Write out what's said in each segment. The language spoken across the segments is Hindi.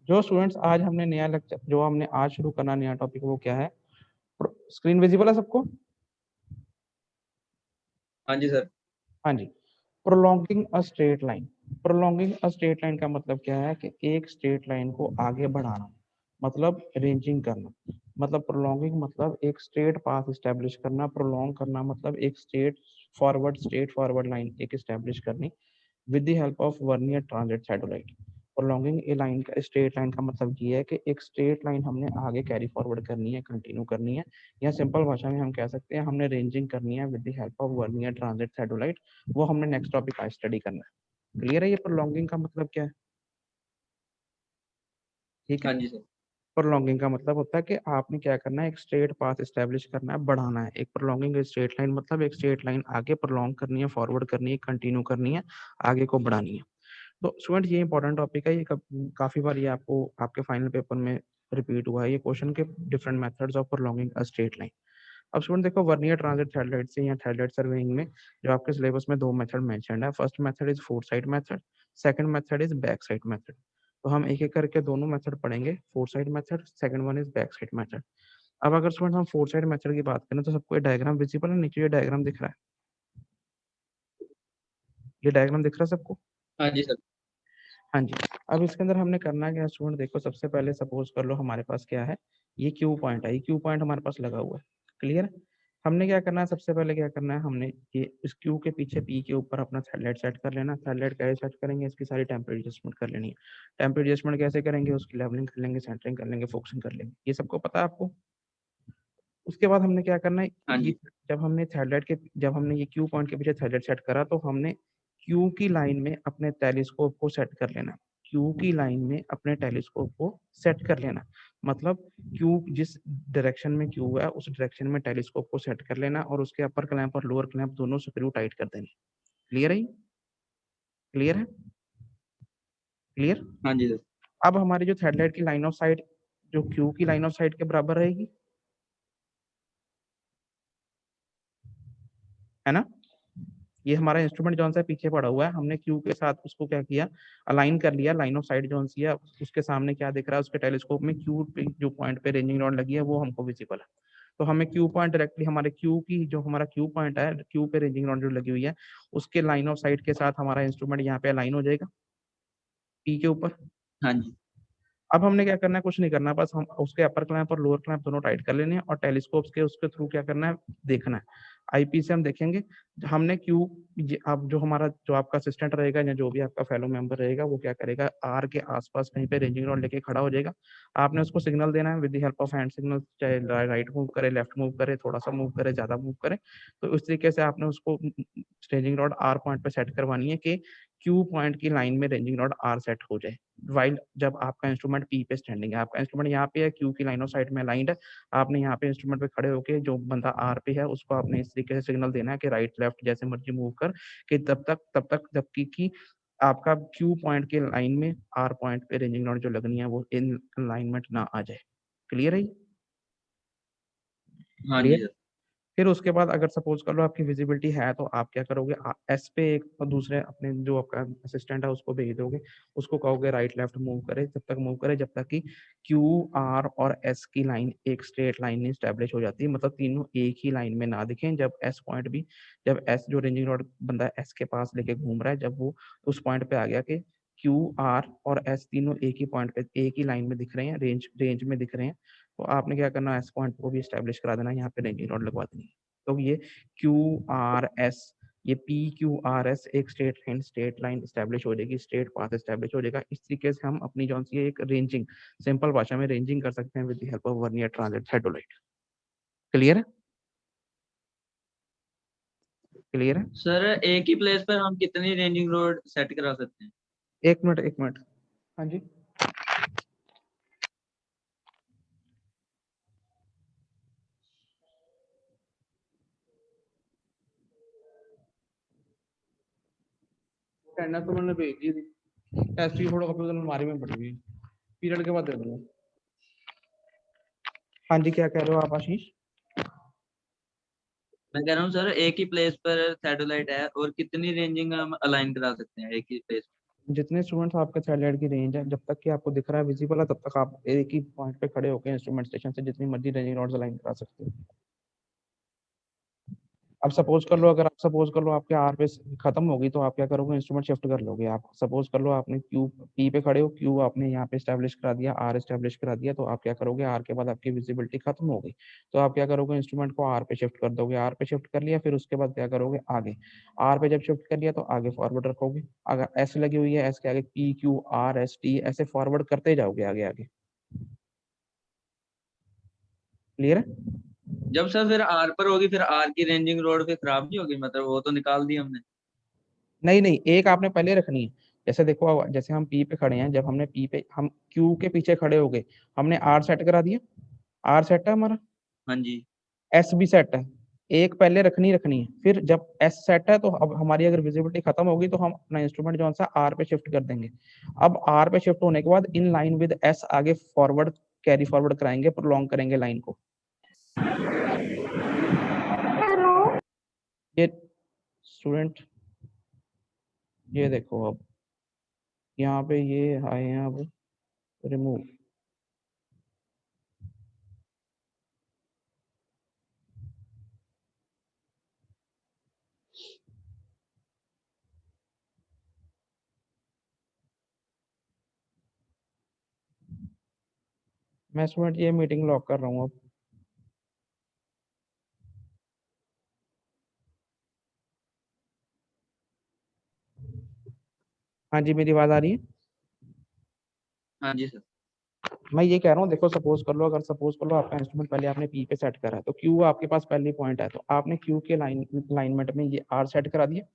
जो स्टूडेंट्स आज हमने नया लेक्चर जो हमने आज शुरू करना नया टॉपिक वो क्या है? स्क्रीन विजिबल है सबको? हाँ जी सर। हाँ जी। Prolonging a straight line. Prolonging a straight line का मतलब क्या है कि एक स्ट्रेट लाइन को आगे बढ़ाना, मतलब रेंजिंग करना। मतलब प्रोलॉन्गिंग मतलब एक स्ट्रेट पाथ स्टैब्लिश करना, प्रोलॉन्ग करना मतलब एक स्ट्रेट फॉरवर्ड लाइन एक स्टैब्लिश करनी with the help of vernier transit satellite. Prolonging A line का स्ट्रेट लाइन का मतलब ये है कि एक स्ट्रेट लाइन हमने आगे कैरी फॉरवर्ड करनी है, कंटिन्यू करनी है, या सिंपल भाषा में हम कह सकते हैं हमने रेंजिंग करनी है with the help of vernier transit satellite. वो हमने नेक्स्ट टॉपिक आज स्टडी करना है। क्लियर है ये प्रोलॉन्गिंग का मतलब क्या है? ठीक है। हाँ जी सर। प्रोलॉन्गिंग का मतलब होता है कि आपने क्या करना है, एक स्ट्रेट पाथ स्टैब्लिश करना है, बढ़ाना है। एक प्रोलॉन्गिंग स्ट्रेट लाइन मतलब एक स्ट्रेट लाइन आगे प्रोलॉन्ग करनी है, फॉरवर्ड करनी है, कंटिन्यू करनी है, आगे को बढ़ानी है। तो स्टूडेंट ये इंपॉर्टेंट टॉपिक है, ये काफी बार ये आपको आपके फाइनल पेपर में रिपीट हुआ है ये क्वेश्चन के different methods of prolonging a straight line. अब स्टूडेंट देखो, वर्नियर ट्रांजिट सैटेलाइट से या सैटेलाइट सर्वेइंग में जो आपके सिलेबस में दो मेथड मेंशन्ड है। First method is four side method, second method is back side method. तो हम एक एक करके दोनों मेथड पढ़ेंगे। Four side method, second one is back side method. अब अगर स्टूडेंट हम फोर साइड मेथड की बात करें तो सबको ये डायग्राम विजिबल है? नीचे ये डायग्राम दिख रहा है, ये डायग्राम दिख रहा है सबको? हाँ जी सर। हाँ जी। अब इसके अंदर हमने करना क्या है स्टूडेंट, देखो सबसे पहले सपोज कर लो हमारे पास क्या है, ये क्यू पॉइंट है, ये क्यू पॉइंट हमारे पास लगा हुआ है। क्लियर है? हमने क्या करना है, सबसे पहले क्या करना है, हमने ये इस क्यू के पीछे पी के ऊपर अपना सैटेलाइट सेट कर लेना। सैटेलाइट कैसे सेट करेंगे, इसकी सारी टेम्परेचर एडजस्टमेंट कर लेनी है। टेम्परेचर एडजस्टमेंट कैसे करेंगे, उसकी लेवलिंग कर लेंगे, सेंटरिंग कर लेंगे, फोकसिंग कर लेंगे, ये सबको पता है आपको। उसके बाद हमने क्या करना है, हाँ ये जी। जब हमने ये क्यू पॉइंट के पीछे थ्रेडेड सेट करा तो हमने क्यू की लाइन में अपने टेलीस्कोप को सेट कर लेना। क्यू की लाइन में अपने टेलीस्कोप को सेट कर लेना मतलब क्यू जिस डायरेक्शन में क्यू है उस डायरेक्शन में टेलीस्कोप को सेट कर लेना और उसके अपर क्लैंप और लोअर क्लैंप दोनों स्क्रू टाइट कर देने। क्लियर है? क्लियर है? क्लियर? हाँ जी सर। अब हमारी जो थ्रेडलाइट की लाइन ऑफ साइट जो क्यू की लाइन ऑफ साइट के बराबर रहेगी, है ना? ये हमारा इंस्ट्रूमेंट जौन सा पीछे पड़ा हुआ है, हमने क्यू के साथ उसको क्या किया, अलाइन कर लिया। लाइन ऑफ साइट जौन सी है उसके सामने क्या दिख रहा है, उसके टेलीस्कोप में क्यू पे जो पॉइंट पे रेंजिंग रॉड लगी है वो हमको विजिबल है। तो हमें क्यू पॉइंट डायरेक्टली हमारे क्यू की जो हमारा क्यू पॉइंट है, क्यू पे रेंजिंग रॉड जो लगी हुई है उसके लाइन ऑफ साइट के साथ हमारा इंस्ट्रूमेंट यहाँ पे अलाइन हो जाएगा पी के ऊपर। हाँ जी। अब हमने क्या करना है, कुछ नहीं करना, बस हम उसके अपर क्लैंप और लोअर क्लैंप दोनों टाइट कर लेने हैं और टेलीस्कोप के उसके थ्रू क्या करना है, देखना है। आईपी से हम देखेंगे हमने क्यू, अब जो हमारा जो आपका असिस्टेंट रहेगा या जो भी आपका फेलो मेंबर रहेगा वो क्या करेगा, आर के आसपास कहीं पे रेंजिंग रॉड लेके खड़ा हो जाएगा। आपने उसको सिग्नल देना है with the help of hand signal, चाहे राइट मूव करे, लेफ्ट मूव करे, थोड़ा सा मूव करे, ज्यादा मूव करे। तो उस तरीके से आपने उसको रेंजिंग रॉड आर पॉइंट पे सेट करवानी है कि क्यू पॉइंट की लाइन में रेंजिंग रॉड आर सेट हो जाए। वाइल जब आपका इंस्ट्रूमेंट पी पे स्टैंडिंग है, आपका इंस्ट्रूमेंट यहाँ पे है, क्यू की लाइन ऑफ साइट में अलाइंड है, आपने यहाँ पे इंस्ट्रूमेंट पे खड़े होके जो बंदा आर पे है उसको आपने इस तरीके से सिग्नल देना है कि राइट लेफ्ट जैसे मर्जी मूव कर, कि तब तक जबकि कि आपका क्यू पॉइंट के लाइन में आर पॉइंट पे रेंजिंग नोड जो लगनी है वो इन अलाइनमेंट ना आ जाए। क्लियर है? हाँ जी क्लियर? सर। फिर उसके बाद अगर सपोज कर लो आपकी विजिबिलिटी है तो आप क्या करोगे, एस पे एक और दूसरे अपने जो आपका असिस्टेंट है उसको भेज दोगे, उसको कहोगे राइट लेफ्ट मूव करे, जब तक मूव करे जब तक कि क्यू आर और एस की लाइन एक स्ट्रेट लाइन में स्टैब्लिश हो जाती है, मतलब तीनों एक ही लाइन में ना दिखें। जब एस पॉइंट भी, जब एस जो रेंजिंग रॉड बंदा एस के पास लेके घूम रहा है, जब वो उस पॉइंट पे आ गया कि क्यू आर और एस तीनों एक ही पॉइंट पे एक ही लाइन में दिख रहे हैं, रेंज में दिख रहे हैं, तो आपने क्या करना है, एस पॉइंट को भी स्टैब्लिश करा देना, यहाँ पे रेंजिंग रॉड लगवा देनी है। तो ये क्यू आर एस, ये पी क्यू आर एस एक स्ट्रेट लाइन स्टैब्लिश हो जाएगी, स्ट्रेट पाथ स्टैब्लिश हो जाएगा। इस तरीके से हम अपनी जौन सी एक रेंजिंग, सिंपल भाषा में रेंजिंग कर सकते हैं with the help of vernier transit satellite. Clear है? क्लियर है? सर एक ही प्लेस पर हम कितनी रेंजिंग रोड सेट करा सकते हैं? एक मिनट एक मिनट। हाँ जी। अटेंडेंस तो मैंने भेज दी थी, टेस्ट की थोड़ा कॉपी अलमारी में पड़ी हुई, पीरियड के बाद दे दूंगा। हाँ जी, क्या कह रहे हो आप आशीष? मैं कह रहा हूँ सर एक ही प्लेस पर सैटेलाइट है और कितनी रेंजिंग हम अलाइन करा सकते हैं एक ही प्लेस जितने स्टूडेंट्स आपके सैटेलाइट की रेंज है, जब तक कि आपको दिख रहा है विजिबल है, तब तक आप एक ही पॉइंट पे खड़े होकर इंस्ट्रूमेंट स्टेशन से जितनी मर्जी रेंजिंग रॉड्स अलाइन करा सकते हो। अब सपोज कर लो, अगर आप सपोज कर लो आपके आर पे खत्म होगी, तो आप क्या करोगे, इंस्ट्रूमेंट शिफ्ट कर लोगे। आप सपोज कर लो आपने क्यू पी पे खड़े हो, क्यू आपने यहाँ पे स्टैब्लिश करा दिया, आर स्टैब्लिश करा दिया, तो आप क्या करोगे, आर के बाद आपकी विजिबिलिटी खत्म हो गई, तो आप क्या करोगे, इंस्ट्रूमेंट को आर पे शिफ्ट कर दोगे। आर पे शिफ्ट कर लिया, फिर उसके बाद क्या करोगे, आगे आर पे जब शिफ्ट कर लिया तो आगे फॉरवर्ड रखोगे। अगर एस लगी हुई है, एस के आगे P Q R S T ऐसे फॉरवर्ड करते जाओगे आगे आगे। क्लियर है? जब सर फिर आर पर होगी, फिर आर की रेंजिंग रोड फिर खराब नहीं होगी, मतलब वो तो निकाल दी हमने। नहीं नहीं, एक आपने पहले रखनी है। जैसे देखो, जैसे हम पी पे खड़े हैं, जब हमने पी पे हम क्यू के पीछे खड़े हो गए, हमने आर सेट करा दिया, आर सेट है हमारा, हाँ जी। एस भी सेट है। एक पहले रखनी है, फिर जब एस सेट है तो अब हमारी अगर विजिबिलिटी खत्म होगी तो हम अपना इंस्ट्रूमेंट जो सा आर पे शिफ्ट कर देंगे। अब आर पे शिफ्ट होने के बाद इन लाइन विद एस आगे फॉरवर्ड कैरी फॉरवर्ड कराएंगे, प्रोलॉन्ग करेंगे लाइन को। ये स्टूडेंट, ये देखो अब यहाँ पे ये आए हैं, अब रिमूव। मैं स्टूडेंट ये मीटिंग लॉक कर रहा हूँ अब। हाँ जी, मेरी आवाज आ रही है? हाँ जी सर। मैं ये कह रहा हूँ, देखो सपोज कर लो, अगर सपोज कर लो आपका इंस्ट्रूमेंट पहले आपने पी पे सेट करा है, तो क्यू आपके पास पहली पॉइंट है, तो आपने क्यू के लाइनमेंट में ये आर सेट करा दिया।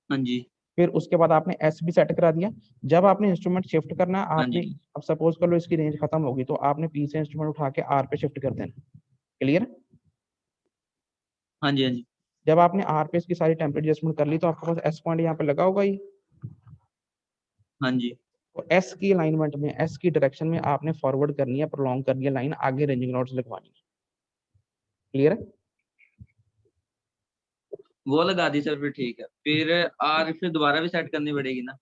हाँ जी। फिर उसके बाद आपने एस भी सेट करा दिया। जब आपने इंस्ट्रूमेंट शिफ्ट करना है, हाँ आपने जी। अब सपोज कर लो इसकी रेंज खत्म होगी, तो आपने पी से इंस्ट्रूमेंट उठा के आर पे शिफ्ट कर देना। क्लियर? हाँ जी। हाँ जी। जब आपने आर पे इसकी सारी टेम्परेचर एडजस्टमेंट कर ली, तो आपके पास एस पॉइंट यहाँ पे लगा होगा ही। हाँ जी। तो एस की अलाइनमेंट में, एस की डायरेक्शन में आपने फॉरवर्ड करनी है, प्रोलॉन्ग करनी है लाइन, आगे रेंजिंग नोट्स लगवानी है। क्लियर है? वो लगा दी सर, फिर ठीक है। फिर आर फिर दोबारा भी सेट करनी पड़ेगी ना?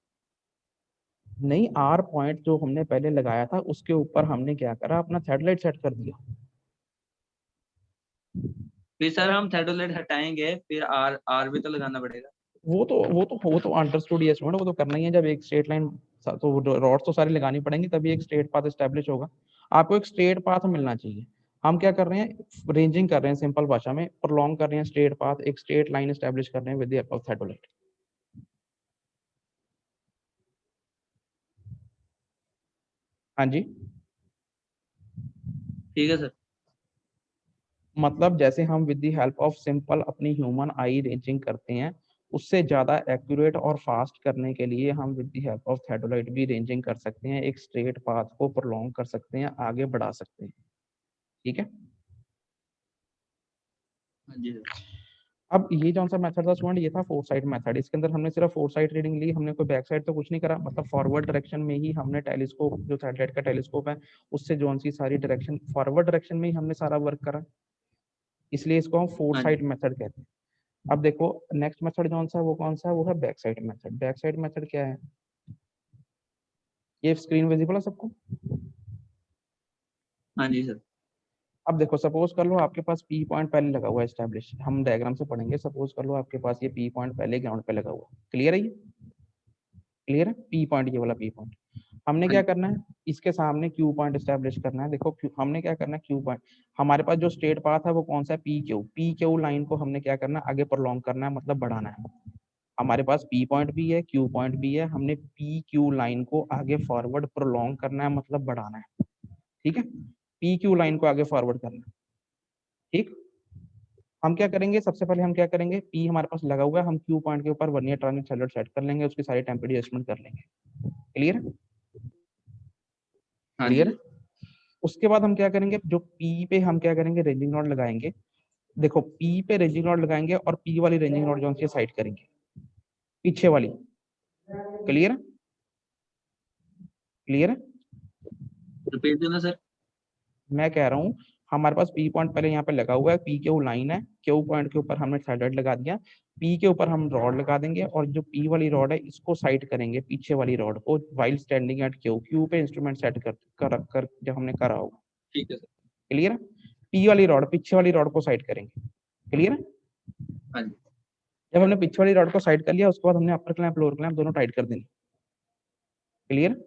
नहीं, आर पॉइंट जो हमने पहले लगाया था उसके ऊपर हमने क्या करा, अपना सैटेलाइट सेट कर दिया। फिर सर हम थेडोलाइट हटाएंगे, फिर आर आर भी तो लगाना पड़ेगा। वो तो अंडरस्टूड ये स्टूडेंट, वो तो करना ही है। जब एक स्ट्रेट लाइन, तो रॉड्स तो सारी लगानी पड़ेंगी, तभी एक स्ट्रेट पाथ एस्टेब्लिश होगा। आपको एक स्ट्रेट पाथ मिलना चाहिए। हम क्या कर रहे हैं, रेंजिंग कर रहे हैं, सिंपल भाषा में प्रोलॉन्ग कर रहे हैं स्ट्रेट पाथ, एक स्ट्रेट लाइन एस्टेब्लिश कर रहे हैं with the help of theodolite. हाँ जी, ठीक है सर। मतलब जैसे हम with the help of simple अपनी ह्यूमन आई रेंजिंग करते हैं, उससे ज्यादा एक्यूरेट और फास्ट करने के लिए हम with the help of theodolite भी रेंजिंग कर सकते हैं, एक स्ट्रेट पाथ को प्रोलॉन्ग कर सकते हैं, आगे बढ़ा सकते हैं। ठीक है? हाँ जी सर। अब ये जो सा मेथड था स्टूडेंट, ये था फोर साइड मेथड। इसके अंदर हमने सिर्फ फोर साइड रीडिंग ली, हमने कोई बैक साइड तो कुछ नहीं करा। मतलब फॉरवर्ड डायरेक्शन में ही हमने टेलीस्कोप, जो सैटेलाइट का टेलीस्कोप है, उससे जो सी सारी डायरेक्शन फॉरवर्ड डायरेक्शन में ही हमने सारा वर्क करा, इसलिए इसको हम फोर हाँ साइड जी। मेथड कहते हैं। अब देखो नेक्स्ट मेथड जो सा है वो कौन सा है, वो है back side method. Back side method क्या है, ये स्क्रीन विजिबल है सबको? हाँ जी सर। अब देखो सपोज कर लो आपके पास पी पॉइंट पहले लगा हुआ है एस्टेब्लिश, हम डायग्राम से पढ़ेंगे। सपोज कर लो आपके पास ये पी पॉइंट पहले ग्राउंड पे लगा हुआ है। क्लियर है? ये क्लियर है? पी पॉइंट, ये वाला पी पॉइंट। हमने हाँ क्या जी। करना है, इसके सामने क्यू पॉइंट एस्टेब्लिश करना है। देखो हमने क्या करना है, क्यू पॉइंट, हमारे पास जो स्ट्रेट पाथ है वो कौन सा है, पी क्यू लाइन को हमने क्या करना है, आगे प्रोलॉन्ग करना है, मतलब बढ़ाना है। हमारे पास पी पॉइंट भी है, क्यू पॉइंट भी है, हमने पी क्यू लाइन को आगे फॉरवर्ड प्रोलॉन्ग करना है, मतलब बढ़ाना है। ठीक है? पी क्यू लाइन को आगे फॉरवर्ड करना है। ठीक, हम क्या करेंगे, सबसे पहले हम क्या करेंगे, पी हमारे पास लगा हुआ है, हम क्यू पॉइंट के ऊपर वर्नियर ट्रांजिट सैटेलाइट सेट कर लेंगे, उसकी सारी टेम्परेचर एडजस्टमेंट कर लेंगे। क्लियर है? हाँ क्लियर जी। है? उसके बाद हम क्या करेंगे, जो पी पे हम क्या करेंगे, रेंजिंग रॉड लगाएंगे। देखो पी पे रेंजिंग रॉड लगाएंगे और पी वाली रेंजिंग रॉड जो है साइड करेंगे, पीछे वाली। क्लियर है? क्लियर है? रिपीट देना सर। मैं कह रहा हूँ, हमारे पास पी पॉइंट पहले यहाँ पे लगा हुआ है, पी क्यू लाइन है, क्यू पॉइंट के ऊपर हमने सैटेलाइट लगा दिया। पी के ऊपर हम रॉड लगा देंगे और जो पी वाली रॉड है इसको साइड करेंगे पीछे वाली रॉड को while standing at Q, Q पे इंस्ट्रूमेंट सेट कर जब हमने करा होगा। ठीक है सर। क्लियर है? पी वाली रॉड पीछे वाली रॉड को साइड करेंगे। क्लियर है? हाँ जी। जब हमने पीछे वाली रॉड को साइड कर लिया उसके बाद हमने अपर क्लैंप लोअर क्लैंप दोनों टाइट कर देंगे। क्लियर?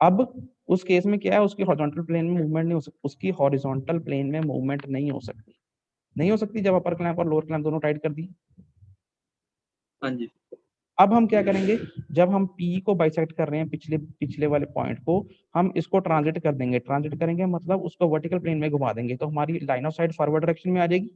अब उस केस में क्या है, उसकी हॉरिजॉन्टल प्लेन में मूवमेंट नहीं हो सकती, उसकी हॉरिजॉन्टल प्लेन में मूवमेंट नहीं हो सकती, नहीं हो सकती जब अपर क्लैंप और लोअर क्लैंप दोनों टाइट कर दी। हाँ जी। अब हम क्या करेंगे, जब हम पी को बाइसेक्ट कर रहे हैं पिछले वाले पॉइंट को, हम इसको ट्रांजिट कर देंगे। ट्रांजिट करेंगे मतलब उसको वर्टिकल प्लेन में घुमा देंगे, तो हमारी line of site forward direction में आ जाएगी।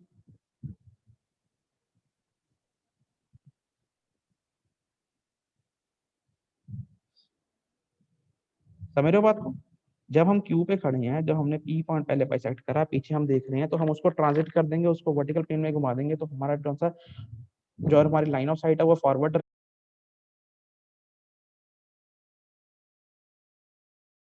समझ रहे हो बात को? जब हम क्यू पे खड़े हैं, जब हमने पी पॉइंट पहले बाइसेक्ट करा, पीछे हम देख रहे हैं, तो हम उसको ट्रांजिट कर देंगे, उसको वर्टिकल प्लेन में घुमा देंगे, तो हमारा कौन सा जो हमारी लाइन ऑफ साइट है वो फॉरवर्ड